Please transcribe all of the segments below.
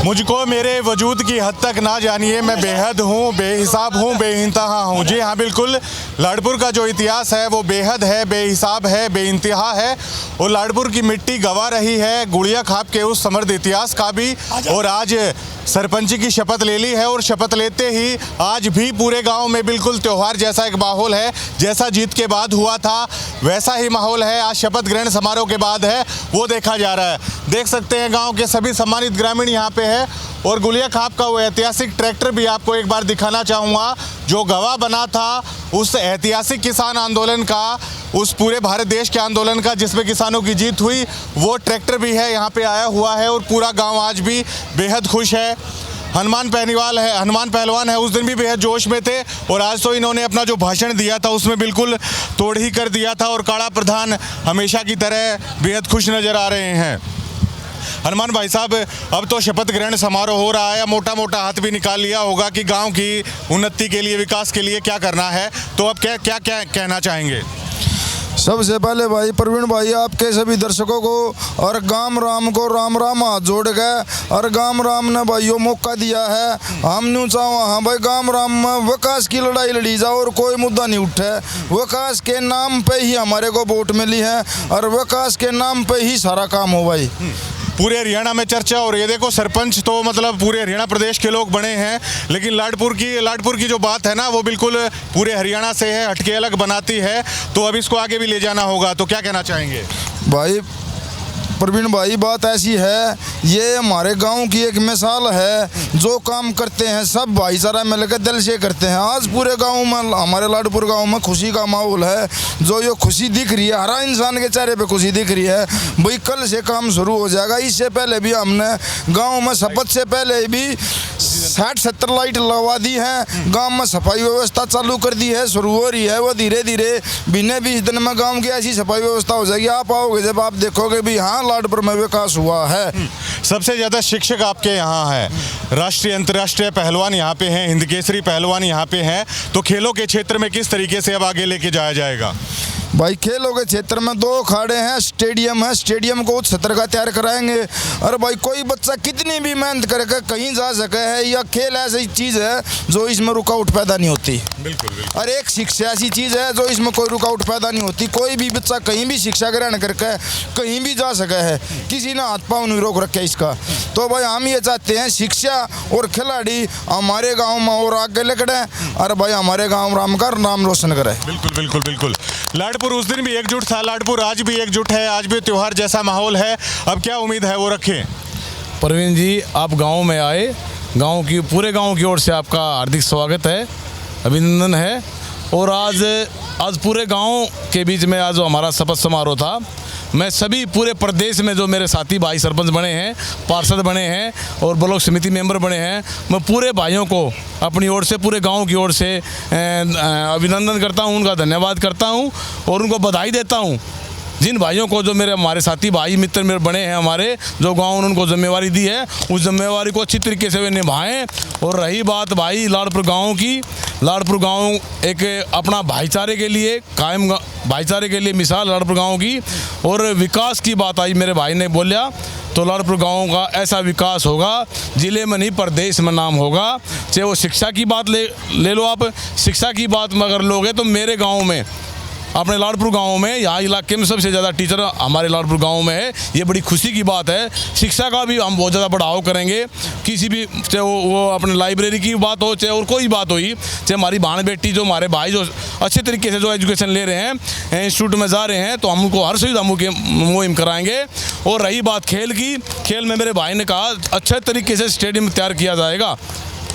मुझको मेरे वजूद की हद तक ना जानिए, मैं बेहद हूँ, बेहिसाब हूँ, बेइंतहा हूँ। जी हाँ, बिल्कुल, लाडपुर का जो इतिहास है वो बेहद है, बेहिसाब है, बेइंतहा है। और लाडपुर की मिट्टी गवा रही है गुड़िया खाप के उस समृद्ध इतिहास का भी। और आज सरपंची की शपथ ले ली है और शपथ लेते ही आज भी पूरे गांव में बिल्कुल त्यौहार जैसा एक माहौल है। जैसा जीत के बाद हुआ था वैसा ही माहौल है आज शपथ ग्रहण समारोह के बाद है, वो देखा जा रहा है। देख सकते हैं गांव के सभी सम्मानित ग्रामीण यहाँ पे है। और गुड़िया खाप का वो ऐतिहासिक ट्रैक्टर भी आपको एक बार दिखाना चाहूँगा जो गवाह बना था उस ऐतिहासिक किसान आंदोलन का, उस पूरे भारत देश के आंदोलन का जिसमें किसानों की जीत हुई। वो ट्रैक्टर भी है यहाँ पे आया हुआ है और पूरा गांव आज भी बेहद खुश है। हनुमान पहलवान है, उस दिन भी बेहद जोश में थे और आज तो इन्होंने अपना जो भाषण दिया था उसमें बिल्कुल तोड़ ही कर दिया था। और काड़ा प्रधान हमेशा की तरह बेहद खुश नज़र आ रहे हैं। हनुमान भाई साहब, अब तो शपथ ग्रहण समारोह हो रहा है, मोटा मोटा हाथ भी निकाल लिया होगा कि गांव की उन्नति के लिए, विकास के लिए क्या करना है, तो अब क्या कहना चाहेंगे? सबसे पहले भाई प्रवीण भाई आपके सभी दर्शकों को और गाम राम को राम राम हाथ जोड़ गए। और गाम राम ने भाइयों मौका दिया है, हम न्यू चाहो हाँ भाई गाम राम में विकास की लड़ाई लड़ी जाओ और कोई मुद्दा नहीं उठे। विकास के नाम पे ही हमारे को वोट मिली है और विकास के नाम पे ही सारा काम हो भाई। पूरे हरियाणा में चर्चा और ये देखो सरपंच तो मतलब पूरे हरियाणा प्रदेश के लोग बने हैं, लेकिन लाडपुर की जो बात है ना वो बिल्कुल पूरे हरियाणा से है, हटके अलग बनाती है। तो अब इसको आगे भी ले जाना होगा, तो क्या कहना चाहेंगे? भाई प्रवीण भाई बात ऐसी है, ये हमारे गांव की एक मिसाल है। जो काम करते हैं सब भाईचारा मिलकर दिल से करते हैं। आज पूरे गांव में, हमारे लाडपुर गांव में खुशी का माहौल है। जो ये खुशी दिख रही है, हर इंसान के चेहरे पे खुशी दिख रही है। भाई कल से काम शुरू हो जाएगा। इससे पहले भी हमने गाँव में शपथ से पहले भी 60-70 लाइट लगवा दी हैं। गांव में सफाई व्यवस्था चालू कर दी है, शुरू हो रही है वो धीरे धीरे। बिना 20 दिन में गांव की ऐसी सफाई व्यवस्था हो जाएगी, आप आओगे जब आप देखोगे भी हाँ लाडपुर में विकास हुआ है। सबसे ज़्यादा शिक्षक आपके यहाँ है, राष्ट्रीय अंतर्राष्ट्रीय पहलवान यहाँ पे हैं, हिंद केसरी पहलवान यहाँ पे हैं, तो खेलों के क्षेत्र में किस तरीके से अब आगे लेके जाया जाएगा? भाई खेलों के क्षेत्र में 2 अखाड़े हैं, स्टेडियम है, स्टेडियम को उच्च स्तर का तैयार कराएंगे। और भाई कोई बच्चा कितनी भी मेहनत करके कहीं जा सके है, या खेल ऐसी चीज़ है जो इसमें रुकावट पैदा नहीं होती। बिल्कुल। और एक शिक्षा ऐसी चीज़ है जो इसमें कोई रुकावट पैदा नहीं होती। कोई भी बच्चा कहीं भी शिक्षा ग्रहण करके कहीं भी जा सके है, किसी ने हाथ पाँव नहीं रोक रखे इसका। तो भाई हम ये चाहते हैं शिक्षा और खिलाड़ी हमारे गाँव में और आगे निकलें और भाई हमारे गाँव राम का नाम रोशन करें। बिल्कुल बिल्कुल बिल्कुल। लाडपुर उस दिन भी एकजुट था, लाडपुर आज भी एकजुट है, आज भी त्यौहार जैसा माहौल है। अब क्या उम्मीद है वो रखें? प्रवीण जी, आप गांव में आए, पूरे गांव की ओर से आपका हार्दिक स्वागत है, अभिनंदन है। और आज पूरे गांव के बीच में आज जो हमारा शपथ समारोह था, मैं सभी पूरे प्रदेश में जो मेरे साथी भाई सरपंच बने हैं, पार्षद बने हैं और ब्लॉक समिति मेंबर बने हैं, मैं पूरे भाइयों को अपनी ओर से, पूरे गांव की ओर से अभिनंदन करता हूं, उनका धन्यवाद करता हूं और उनको बधाई देता हूं। जिन भाइयों को जो हमारे साथी भाई मित्र मेरे बने हैं, हमारे जो गांव ने उनको जिम्मेवारी दी है, उस जिम्मेवारी को अच्छी तरीके से वे निभाएं। और रही बात भाई लाडपुर गांव की, लाडपुर गांव एक अपना भाईचारे के लिए कायम, भाईचारे के लिए मिसाल लाडपुर गांव की। और विकास की बात आई, मेरे भाई ने बोला, तो लाडपुर गांव का ऐसा विकास होगा जिले में नहीं प्रदेश में नाम होगा। चाहे वो शिक्षा की बात ले लो आप, शिक्षा की बात में अगर लोगे तो मेरे गाँव में, अपने लाडपुर गांव में, यहाँ इलाके में सबसे ज़्यादा टीचर हमारे लाडपुर गांव में है। ये बड़ी खुशी की बात है। शिक्षा का भी हम बहुत ज़्यादा बढ़ाव करेंगे। किसी भी, चाहे वो अपने लाइब्रेरी की बात हो, चाहे और कोई बात हुई, चाहे हमारी बहन बेटी जो हमारे भाई जो अच्छे तरीके से जो एजुकेशन ले रहे हैं, इंस्टीट्यूट में जा रहे हैं, तो हम उनको हर सुविधा मुहिम कराएंगे। और रही बात खेल की, खेल में मेरे भाई ने कहा अच्छे तरीके से स्टेडियम तैयार किया जाएगा।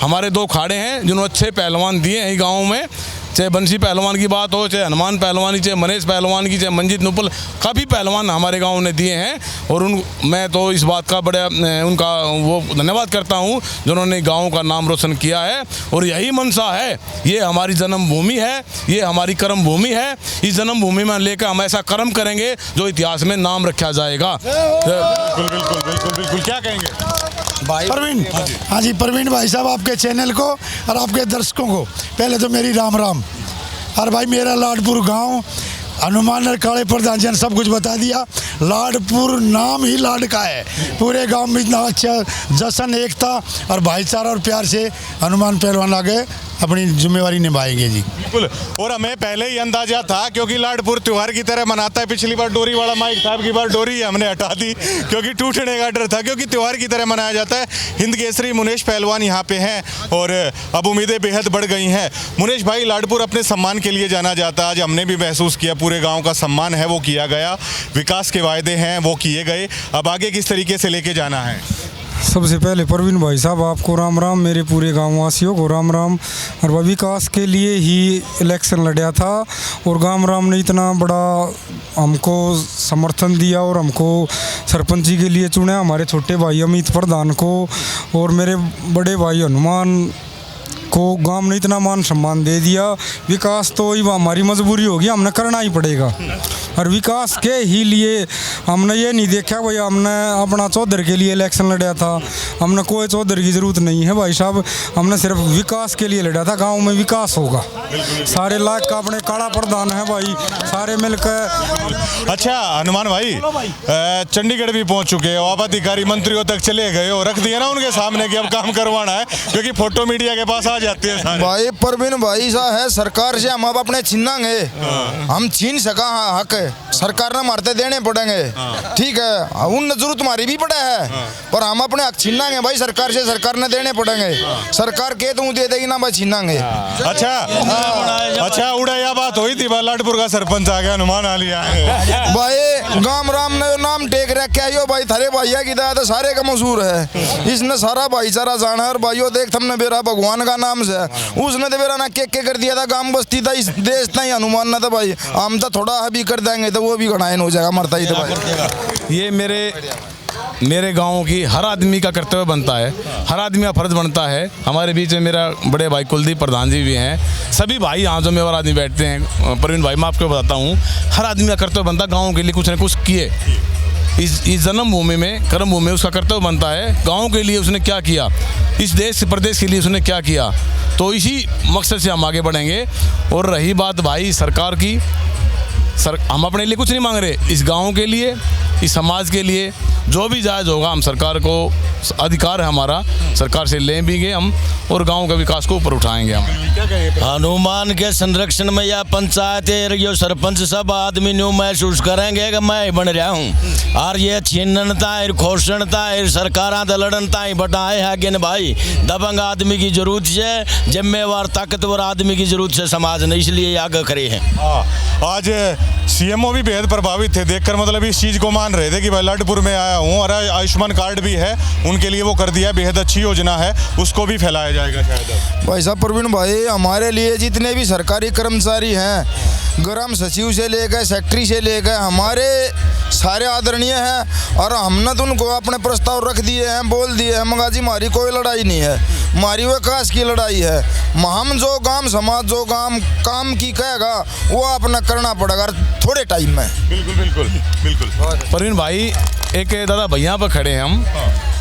हमारे 2 अखाड़े हैं जिन्होंने अच्छे पहलवान दिए हैं गाँव में, चाहे बंसी पहलवान की बात हो, चाहे हनुमान पहलवान की, चाहे मनीष पहलवान की, चाहे मंजीत नुपुल, काफ़ी पहलवान हमारे गांव ने दिए हैं। और मैं तो इस बात का बड़ा उनका वो धन्यवाद करता हूं जिन्होंने गांव का नाम रोशन किया है। और यही मनसा है, ये हमारी जन्मभूमि है, ये हमारी कर्म भूमि है। इस जन्मभूमि में लेकर हम ऐसा कर्म करेंगे जो इतिहास में नाम रखा जाएगा। बिल्कुल बिल्कुल बिल्कुल बिल्कुल। क्या कहेंगे भाई प्रवीण? हाँ जी प्रवीण भाई साहब, आपके चैनल को और आपके दर्शकों को पहले तो मेरी राम राम। और भाई मेरा लाडपुर गांव, हनुमान और काले प्रधान जी ने सब कुछ बता दिया। लाडपुर नाम ही लाड का है। पूरे गांव में इतना अच्छा जश्न, एकता और भाईचारा और प्यार से हनुमान पहलवान आगे अपनी जिम्मेवारी निभाएंगे जी। बिल्कुल, और हमें पहले ही अंदाजा था क्योंकि लाडपुर त्योहार की तरह मनाता है। पिछली बार डोरी वाला माइक था, अब की बार डोरी हमने हटा दी क्योंकि टूटने का डर था, क्योंकि त्योहार की तरह मनाया जाता है। हिंद केसरी मुनेश पहलवान यहाँ पे हैं और अब उम्मीदें बेहद बढ़ गई हैं। मुनेश भाई, लाडपुर अपने सम्मान के लिए जाना जाता है। आज हमने भी महसूस किया, पूरे गाँव का सम्मान है वो किया गया, विकास के वायदे हैं वो किए गए। अब आगे किस तरीके से लेके जाना है? सबसे पहले परवीन भाई साहब आपको राम राम, मेरे पूरे गांव वासियों को राम राम। और वह विकास के लिए ही इलेक्शन लड़ा था और गांव राम ने इतना बड़ा हमको समर्थन दिया और हमको सरपंची के लिए चुना, हमारे छोटे भाई अमित प्रधान को और मेरे बड़े भाई हनुमान को गांव ने इतना मान सम्मान दे दिया। विकास तो ही हमारी मजबूरी होगी, हमने करना ही पड़ेगा। और विकास के ही लिए हमने ये नहीं देखा भाई हमने अपना चौधर के लिए इलेक्शन लड़ा था, हमने कोई चौधर की ज़रूरत नहीं है भाई साहब, हमने सिर्फ विकास के लिए लड़ा था। गांव में विकास होगा, सारे लाख का अपने काला प्रधान है भाई, सारे मिलकर। अच्छा हनुमान भाई, चंडीगढ़ भी पहुंच चुके हो, आप अधिकारी मंत्रियों तक चले गए हो, रख दिया ना उनके सामने कि अब काम करवाना है, क्योंकि फोटो मीडिया के पास आ जाते हैं सारे। भाई परवीन भाई साहब है, सरकार से हम अब अपने छीनांगे, हम छीन सका हक सरकार ने मारते देने पड़ेंगे, ठीक है, उन जरूरत हमारी भी पड़ा है, पर हम अपने हक छीनांगे भाई सरकार से, सरकार ने देने पड़ेंगे। सरकार के तो दे देगी ना भाई, छीनांगे। अच्छा उड़ाया बात हुई थी, लाडपुर का सरपंच आ गया, हनुमान आ लिया भाई गाम राम ने नाम टेक रखा है भाई, थारे भैया की दया तो सारे का मशहूर है, इसने सारा भाईचारा जाना है। और भाइयों देख तुमने बेरा भगवान का नाम से उसने तो बेरा ना के कर दिया था, गांव बस्ती था, इस देश था ही हनुमान ना था भाई, हम तो थोड़ा अभी कर देंगे तो वो भी घनायन हो जाएगा, मरता ही तो भाई। ये मेरे गांव की हर आदमी का कर्तव्य बनता है, हर आदमी का फर्ज बनता है। हमारे बीच में मेरा बड़े भाई कुलदीप प्रधान जी भी हैं, सभी भाई यहाँ जो मेरे आदमी बैठते हैं। प्रवीण भाई मैं आपको बताता हूँ, हर आदमी का कर्तव्य बनता है गाँव के लिए कुछ न कुछ किए। इस जन्मभूमि में, कर्मभूमि में उसका कर्तव्य बनता है गाँव के लिए उसने क्या किया, इस देश प्रदेश के लिए उसने क्या किया, तो इसी मकसद से हम आगे बढ़ेंगे। और रही बात भाई सरकार की, हम अपने लिए कुछ नहीं मांग रहे, इस गांव के लिए, इस समाज के लिए जो भी जायज़ होगा, हम सरकार को अधिकार है हमारा, सरकार से लें भी गए हम और गांव का विकास को ऊपर उठाएंगे हम। हनुमान के संरक्षण में या पंचायत यो सरपंच सब आदमी न्यू महसूस करेंगे कि मैं बन रहा हूँ। और ये छीनता है, खोसणता है, सरकार लड़नता ही बटाए है कि भाई दबंग आदमी की जरूरत है, जिम्मेवार ताकतवर आदमी की जरूरत है समाज ने, इसलिए आगे खड़े हैं। आज सीएमओ भी बेहद प्रभावित थे देखकर, मतलब इस चीज़ को मान रहे थे कि भाई लाडपुर में आया हूँ, और आयुष्मान कार्ड भी है उनके लिए, वो कर दिया, बेहद अच्छी योजना है, उसको भी फैलाया जाएगा शायद। भाई साहब प्रवीण भाई, हमारे लिए जितने भी सरकारी कर्मचारी हैं, ग्राम सचिव से लेकर सेक्रेटरी से लेकर, हमारे सारे आदरणीय हैं, और हमने तो उनको अपने प्रस्ताव रख दिए हैं, बोल दिए हैं मगा जी हमारी कोई लड़ाई नहीं है, हमारी विकास की लड़ाई है। हम जो गांव समाज जो काम की कहेगा वो अपना करना पड़ेगा थोड़े टाइम में। बिल्कुल बिल्कुल बिल्कुल। प्रवीण भाई, एक दादा भैया पर खड़े हैं हम,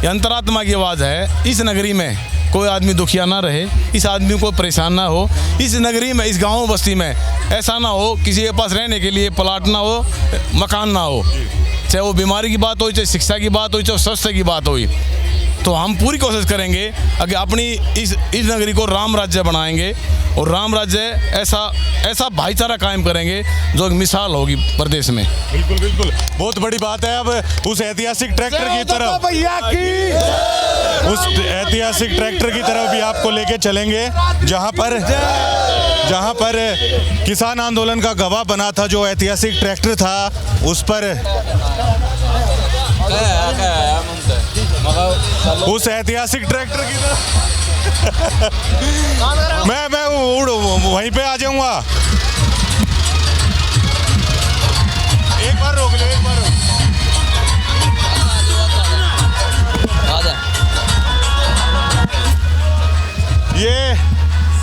ये अंतरात्मा की आवाज़ है, इस नगरी में कोई आदमी दुखिया ना रहे, इस आदमी को परेशान ना हो, इस नगरी में, इस गांव बस्ती में ऐसा ना हो किसी के पास रहने के लिए प्लाट ना हो, मकान ना हो, चाहे वो बीमारी की बात हो, चाहे शिक्षा की बात हो, चाहे स्वास्थ्य की बात हो। तो हम पूरी कोशिश करेंगे अगर अपनी इस नगरी को राम राज्य बनाएंगे, और राम राज्य ऐसा भाईचारा कायम करेंगे जो एक मिसाल होगी प्रदेश में। बिल्कुल बिल्कुल, बहुत बड़ी बात है। अब उस ऐतिहासिक ट्रैक्टर की तरफ, उस ऐतिहासिक ट्रैक्टर की तरफ भी आपको लेके चलेंगे, जहां पर किसान आंदोलन का गवाह बना था, जो ऐतिहासिक ट्रैक्टर था उस पर, उस ऐतिहासिक ट्रैक्टर की तरफ मैं वहीं पे आ जाऊंगा। एक बार रोक ले, एक बार रोक। ये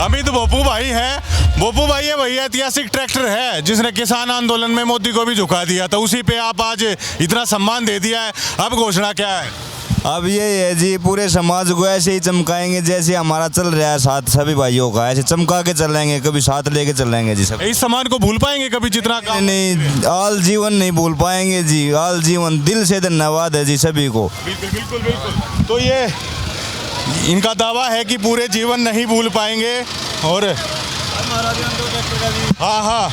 अमित भोपू भाई हैं, भोपू भाई है वही ऐतिहासिक ट्रैक्टर है जिसने किसान आंदोलन में मोदी को भी झुका दिया था, उसी पे आप आज इतना सम्मान दे दिया है। अब घोषणा क्या है? अब ये है जी, पूरे समाज को ऐसे ही चमकाएंगे जैसे हमारा चल रहा है साथ सभी भाइयों का, ऐसे चमका के चलेंगे, कभी साथ लेके चलेंगे जी सब। इस सम्मान को भूल पाएंगे कभी जितना काम? नहीं, आल जीवन नहीं भूल पाएंगे जी, आल जीवन। दिल से धन्यवाद है जी सभी को। बिल्कुल बिल्कुल बिल्कुल। तो ये इनका दावा है कि पूरे जीवन नहीं भूल पाएंगे। और हाँ हाँ,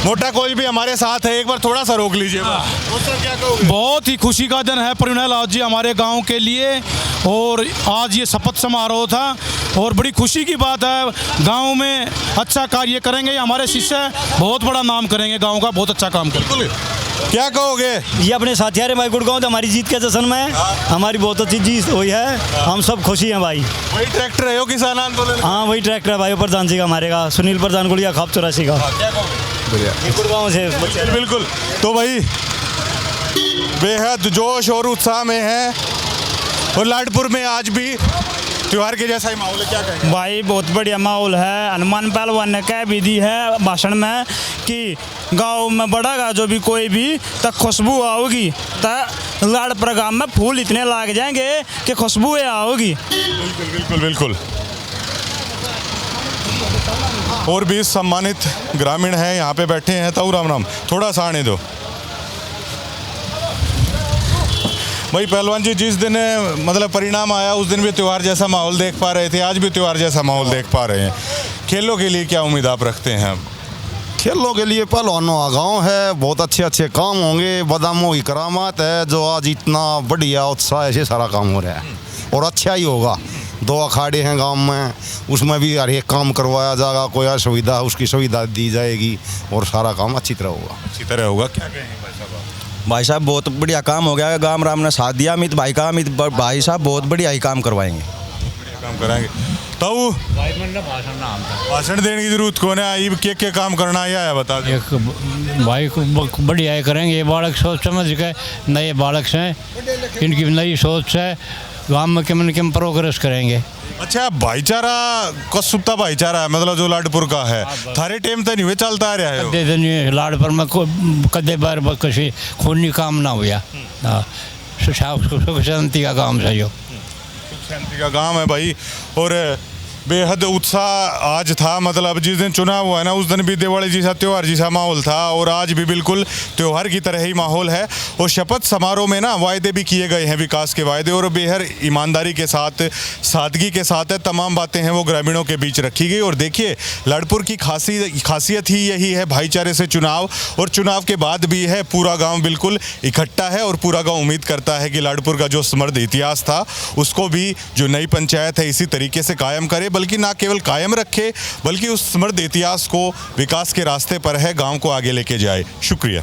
मोटा कोई भी हमारे साथ है, एक बार थोड़ा सा रोक लीजिए। क्या कहोगे? बहुत ही खुशी का दिन है प्रवीण लाल जी हमारे गांव के लिए, और आज ये शपथ समारोह था और बड़ी खुशी की बात है। गांव में अच्छा कार्य करेंगे, ये हमारे शिष्य बहुत बड़ा नाम करेंगे गांव का, बहुत अच्छा काम करेंगे। क्या कहोगे? ये अपने साथी आ रहे भाई गुड़गांव तो हमारी जीत के जश्न में हमारी बहुत अच्छी जीत हुई है, हम सब खुशी हैं भाई। वही ट्रैक्टर है हो किसान आंदोलन? हाँ वही ट्रैक्टर है भाई, प्रधान जी का, हमारे का सुनील प्रधान गुड़िया खाप 84 का, ये गुड़गांव से। बिल्कुल। तो भाई बेहद जोश और उत्साह में है, और लाडपुर में आज भी त्योहार के जैसा ही माहौल है। क्या कहेंगे? भाई बहुत बढ़िया माहौल है। हनुमान पहलवान ने कह भी दी है भाषण में कि गांव में बढ़ेगा जो भी कोई भी तक खुशबू आओगी, तो लाडपुर गांव में फूल इतने लाग जाएंगे कि खुशबू आओगी। बिल्कुल बिल्कुल बिल्कुल। और भी सम्मानित ग्रामीण हैं यहाँ पे बैठे हैं। ताऊ राम राम, थोड़ा सा आने दो भाई। पहलवान जी, जिस दिन मतलब परिणाम आया उस दिन भी त्योहार जैसा माहौल देख पा रहे थे, आज भी त्योहार जैसा माहौल देख पा रहे हैं। खेलों के लिए क्या उम्मीद आप रखते हैं? खेलों के लिए पहलवानों का गाँव है, बहुत अच्छे अच्छे काम होंगे, बादामों की करामात है, जो आज इतना बढ़िया उत्साह से सारा काम हो रहा है और अच्छा ही होगा। 2 अखाड़े हैं गांव में, उसमें भी हर एक काम करवाया जाएगा, कोई असुविधा उसकी सुविधा दी जाएगी और सारा काम अच्छी तरह होगा। अच्छी तरह होगा। क्या कहेंगे भाई साहब? भाई साहब बहुत बढ़िया काम हो गया, गाम राम ने साथ दिया। अमित भाई का, अमित भाई साहब बहुत बढ़िया ही काम करवाएंगे, बढ़िया काम कराएंगे। ताऊ भाषण देने की जरूरत कौन है? ये क्या काम करना है बता दो। एक भाई को बढ़िया करेंगे, ये बालक सोच समझ के, नए बालक हैं, इनकी नई सोच है, गांव में किम प्रोग्रेस करेंगे। अच्छा, भाईचारा कसुप्ता भाईचारा है मतलब जो लाडपुर का है, थारे टेम तो नहीं हुए चलता आ रहा है। कदे तो नहीं लाडपुर में कदे बार किसी खूनी काम ना हुआ। सुख शांति का काम है, जो शांति का काम है भाई। और बेहद उत्साह आज था, मतलब जिस दिन चुनाव हुआ है ना उस दिन भी दिवाली जैसा त्योहार जैसा माहौल था, और आज भी बिल्कुल त्योहार की तरह ही माहौल है। और शपथ समारोह में ना वायदे भी किए गए हैं, विकास के वायदे, और बेहद ईमानदारी के साथ, सादगी के साथ है, तमाम बातें हैं वो ग्रामीणों के बीच रखी गई। और देखिए लाडपुर की खासियत ही यही है, भाईचारे से चुनाव, और चुनाव के बाद भी है पूरा गाँव बिल्कुल इकट्ठा है, और पूरा गाँव उम्मीद करता है कि लाडपुर का जो समृद्ध इतिहास था उसको भी जो नई पंचायत है इसी तरीके से कायम करे, बल्कि ना केवल कायम रखे बल्कि उस समृद्ध इतिहास को विकास के रास्ते पर है गांव को आगे लेके जाए। शुक्रिया।